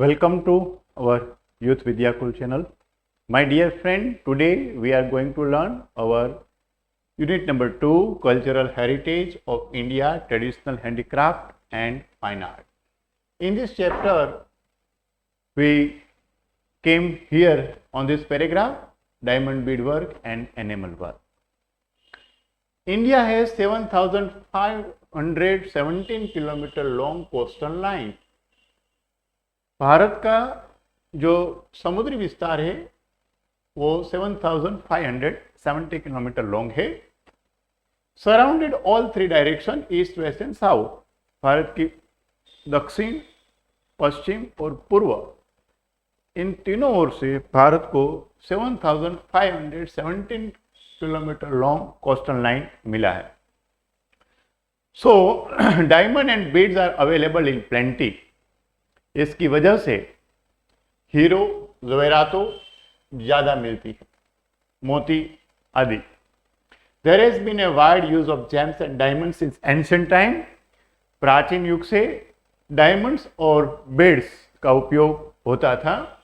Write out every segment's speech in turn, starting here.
Welcome to our Youth Vidyakul channel. My dear friend, today we are going to learn our unit number 2, Cultural Heritage of India, Traditional Handicraft and Fine Art. In this chapter, we came here on this paragraph, diamond beadwork and enamel work. India has 7,517 kilometer long coastal line. Bharat का जो समुद्री विस्तार है वो 7,570 kilometre long है. Surrounded all three direction, east, west and south. Bharat की दक्षिण, पश्चिम और पूर्व, इन तीनों ओर से भारत को 7,517 किलोमीटर लॉन्ग कोस्टल लाइन मिला है. So diamond and beads are available in plenty. इसकी वजह से हीरो, ज़वेरातो ज़्यादा मिलती है, मोती आदि. There has been a wide use of gems and diamonds since ancient time. प्राचीन युग से डायमंड्स और बीड्स का उपयोग होता था.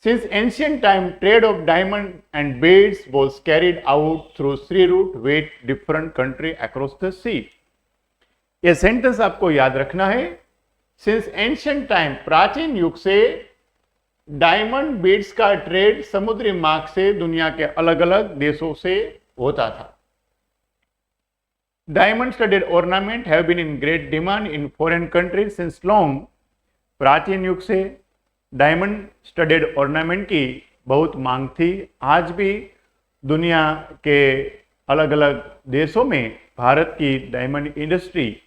Since ancient time trade of diamond and beads was carried out through sea route with different country across the sea. यह sentence आपको याद रखना है. सिंस एंशिएंट टाइम, प्राचीन युग से डायमंड बीड्स का ट्रेड समुद्री मार्ग से दुनिया के अलग अलग देशों से होता था. Diamond studded ornament have been in great demand in foreign countries since long. प्राचीन युग से डायमंड स्टडेड ऑर्नामेंट की बहुत मांग थी. आज भी दुनिया के अलग अलग देशों में भारत की डायमंड इंडस्ट्री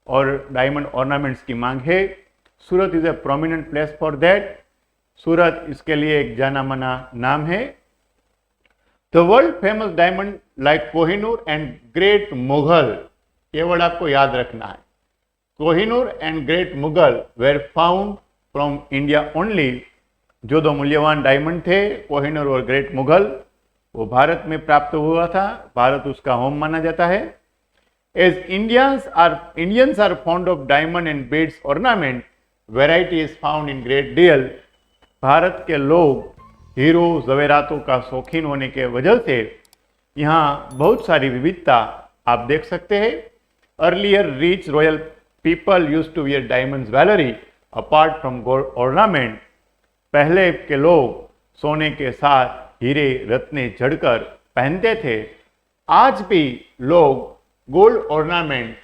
और डायमंड ऑर्नामेंट्स की मांग है. Surat is a prominent place for that. Surat इसके लिए एक जाना माना नाम है. The world famous diamond like Kohinoor and great Mughal, ये वर्ड आपको याद रखना है. Kohinoor and great Mughal were found from India only. जो दो मूल्यवान डायमंड थे, कोहिनूर और ग्रेट मुगल, वो भारत में प्राप्त हुआ था. भारत उसका होम माना जाता है. As Indians are fond of diamond and beads ornament, variety is found in great deal. Bharat के लोग हीरो, ज़वेरातों का शौकीन होने के वजह से यहाँ बहुत सारी विविधता आप देख सकते हैं. Earlier rich royal people use to wear diamond jewellery apart from gold ornament. पहले के लोग सोने के साथ हीरे रत्ने जड़कर पहनते थे. आज भी लोग गोल्ड ऑर्नामेंट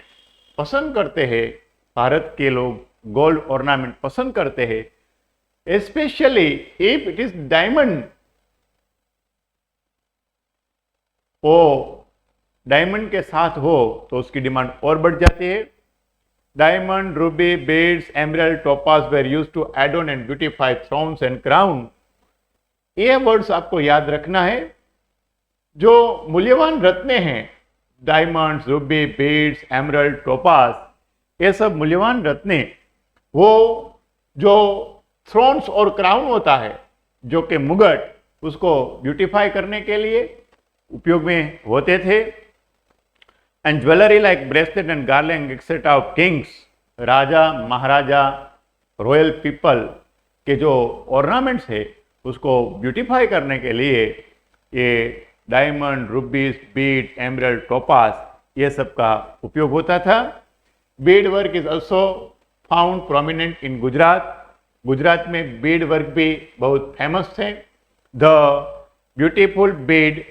पसंद करते हैं. भारत के लोग गोल्ड ऑर्नामेंट पसंद करते हैं, specially if it is diamond. वो डायमंड के साथ हो तो उसकी डिमांड और बढ़ जाती है. Diamond, ruby, beads, emerald, topaz were used to add on and beautify thrones and crown. ये वर्ड्स आपको याद रखना है. जो मूल्यवान रत्ने हैं, diamonds, ruby, beads, emerald, topaz, ये सब मूल्यवान रत्ने, वो जो थ्रोन्स और क्राउन होता है, जो कि मुगट, उसको ब्यूटिफाई करने के लिए उपयोग में होते थे. And jewellery like bracelet and garland etcetera of Kings. Raja, Maharaja, royal people के जो ऑर्नामेंट्स है उसको ब्यूटिफाई करने के लिए ये डायमंड, रूबीज, बीड, एमरल्ड, टोपास, ये सब का उपयोग होता था. Beed work is also found prominent in Gujarat. Gujarat में बीड वर्क भी बहुत फेमस थे. द ब्यूटीफुल बीड,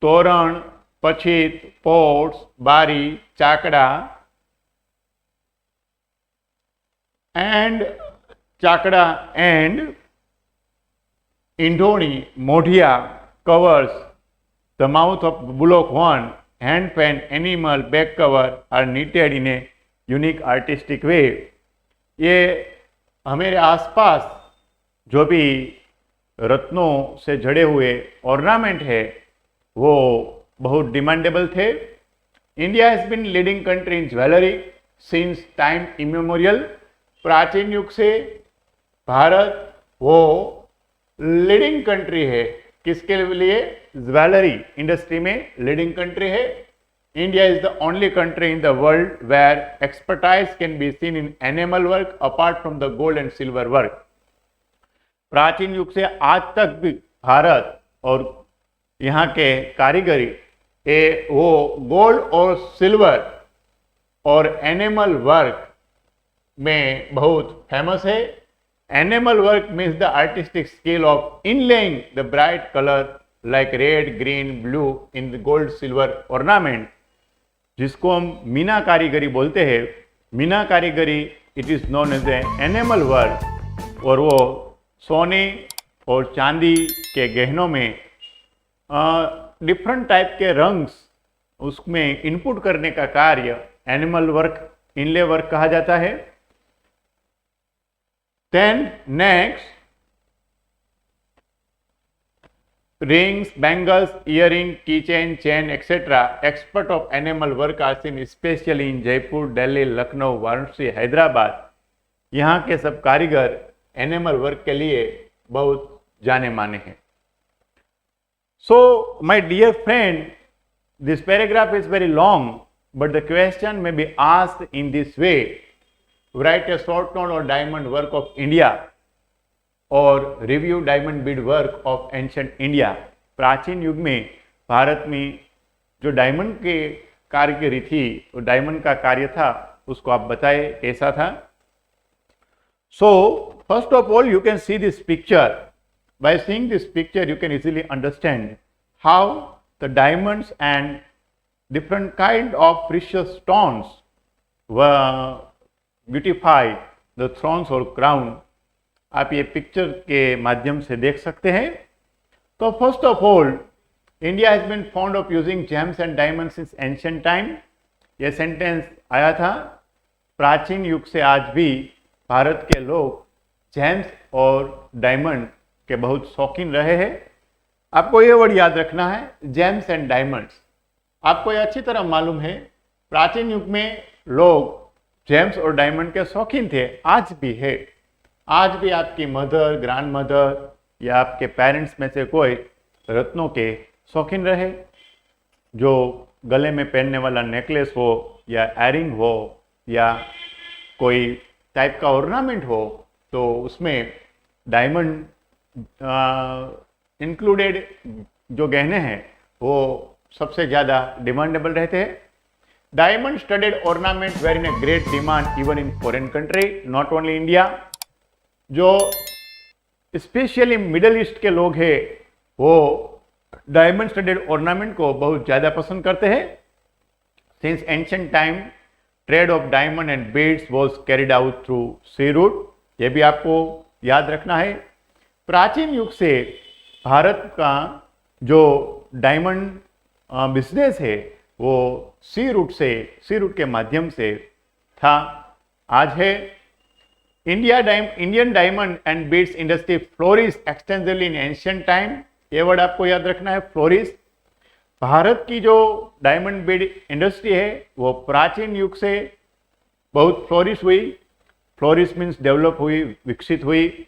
तोरण, पछीत, पोट्स, बारी, चाकड़ा and इंडोनी, मोढ़िया covers the mouth of bullock horn, hand pen, animal, back cover are knitted in a unique artistic way. ये हमारे आसपास जो भी रत्नों से जड़े हुए ऑर्नामेंट है वो बहुत डिमांडेबल थे. India has been leading country in jewellery since time immemorial. प्राचीन युग से भारत वो लीडिंग कंट्री है. किसके लिए? ज्वेलरी इंडस्ट्री में लीडिंग कंट्री है. India is the only country in the world where expertise can be seen in enamel work apart from the gold and silver work. प्राचीन युग से आज तक भी भारत और यहाँ के कारीगरी वो गोल्ड और सिल्वर और एनिमल वर्क में बहुत फेमस है. Enamel work means the artistic skill of inlaying the bright colour like red, green, blue in the gold silver ornament, जिसको हम मीना कारीगरी बोलते हैं. Meena kaarigari it is known as enamel work, और वो सोने और चांदी के गहनों में डिफरेंट टाइप के रंग्स उसमें इनपुट करने का कार्य एनिमल वर्क, इनले वर्क कहा जाता है. Then next, rings, bangles, earring, keychain, chain, etc. Expert of enamel work are seen especially in Jaipur, Delhi, Lucknow, Varanasi, Hyderabad. यहाँ के सब कारीगर एनिमल वर्क के लिए बहुत जाने माने हैं. So, my dear friend, this paragraph is very long, but the question may be asked in this way: write a short note on diamond work of India. और review diamond Beed work of ancient India. प्राचीन युग में भारत में जो diamond के कारीगरी थी, वो डायमंड का कार्य था, उसको आप बताए कैसा था. So first of all you can see this picture. By seeing this picture you can easily understand how the diamonds and different kind of precious stones beautify the thrones और क्राउन. आप ये पिक्चर के माध्यम से देख सकते हैं. तो first of all, India has been fond of using gems and diamonds since ancient time. ये सेंटेंस आया था. प्राचीन युग से आज भी भारत के लोग जेम्स और डायमंड के बहुत शौकीन रहे हैं. आपको ये वर्ड याद रखना है, जेम्स एंड डायमंड्स. आपको ये अच्छी तरह मालूम है, प्राचीन युग में लोग जेम्स और डायमंड के शौकीन थे, आज भी है. आज भी आपकी मदर, ग्रैंड मदर या आपके पेरेंट्स में से कोई रत्नों के शौकीन रहे. जो गले में पहनने वाला नेकलेस हो या एयरिंग हो या कोई टाइप का ऑर्नामेंट हो, तो उसमें डायमंड इंक्लूडेड जो गहने हैं वो सबसे ज़्यादा डिमांडेबल रहते हैं. Diamond studded ornament were in a great demand even in foreign country, not only India. जो स्पेशली मिडल ईस्ट के लोग हैं वो डायमंड स्टडेड ऑर्नामेंट को बहुत ज़्यादा पसंद करते हैं. Since ancient time trade of diamond and beads was carried out through sea route. ये भी आपको याद रखना है. प्राचीन युग से भारत का जो डायमंड बिजनेस है वो सी रूट के माध्यम से था, आज है. Indian diamond and beads industry flourish extensively in ancient time. ये वर्ड आपको याद रखना है, फ्लोरिश. भारत की जो डायमंड बीड इंडस्ट्री है वो प्राचीन युग से बहुत फ्लोरिश हुई. फ्लोरिश मीन्स डेवलप हुई, विकसित हुई.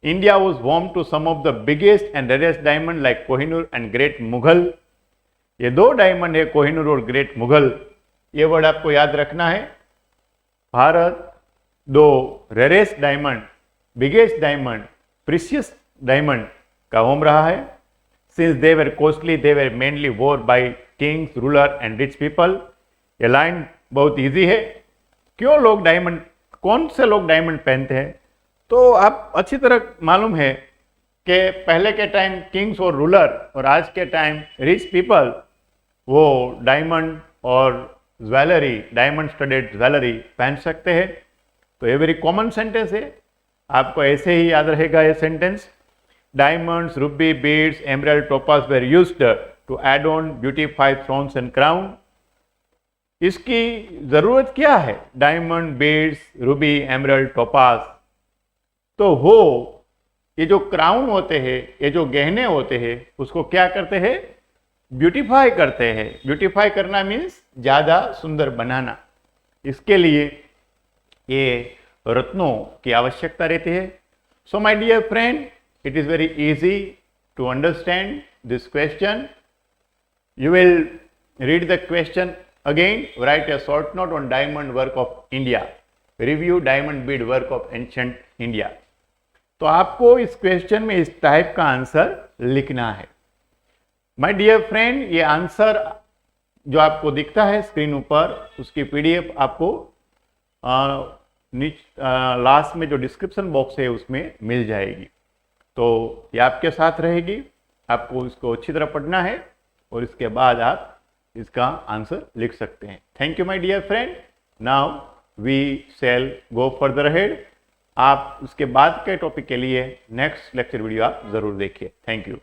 India was home to some of the biggest and rarest diamond like Kohinoor and great Mughal. ये दो डायमंड है, कोहिनूर और ग्रेट मुगल. ये वर्ड आपको याद रखना है. भारत दो rarest diamond, biggest diamond, precious diamond का होम रहा है. Since they were costly they were mainly wore by kings, ruler and rich people. ये लाइन बहुत इजी है. क्यों लोग डायमंड, कौन से लोग डायमंड पहनते हैं? तो आप अच्छी तरह मालूम है कि पहले के टाइम किंग्स और रूलर और आज के टाइम रिच पीपल वो डायमंड और ज्वेलरी, डायमंड स्टडेड ज्वेलरी पहन सकते हैं. तो ये वेरी कॉमन सेंटेंस है, आपको ऐसे ही याद रहेगा ये sentence. Diamonds, ruby, beads, emerald, topaz were used to add on beautify thrones and crown. इसकी जरूरत क्या है? Diamond, beads, ruby, emerald, topaz. तो वो ये जो क्राउन होते हैं, ये जो गहने होते हैं, उसको क्या करते हैं? ब्यूटीफाई करते हैं. ब्यूटीफाई करना मीन्स ज़्यादा सुंदर बनाना. इसके लिए ये रत्नों की आवश्यकता रहती है. So my dear friend, it is very easy to understand this question. You will read the question again, write a short note on diamond work of India, review diamond bead work of ancient India। तो आपको इस question में इस type का answer लिखना है। My dear friend, ये answer जो आपको दिखता है स्क्रीन ऊपर, उसकी पीडीएफ आपको लास्ट में जो डिस्क्रिप्शन बॉक्स है उसमें मिल जाएगी। तो ये आपके साथ रहेगी, आपको इसको अच्छी तरह पढ़ना है और इसके बाद आप इसका आंसर लिख सकते हैं। Thank you my dear friend. Now we shall go further ahead. आप उसके बाद के टॉपिक के लिए नेक्स्ट लेक्चर वीडियो आप जरूर देखिए। Thank you.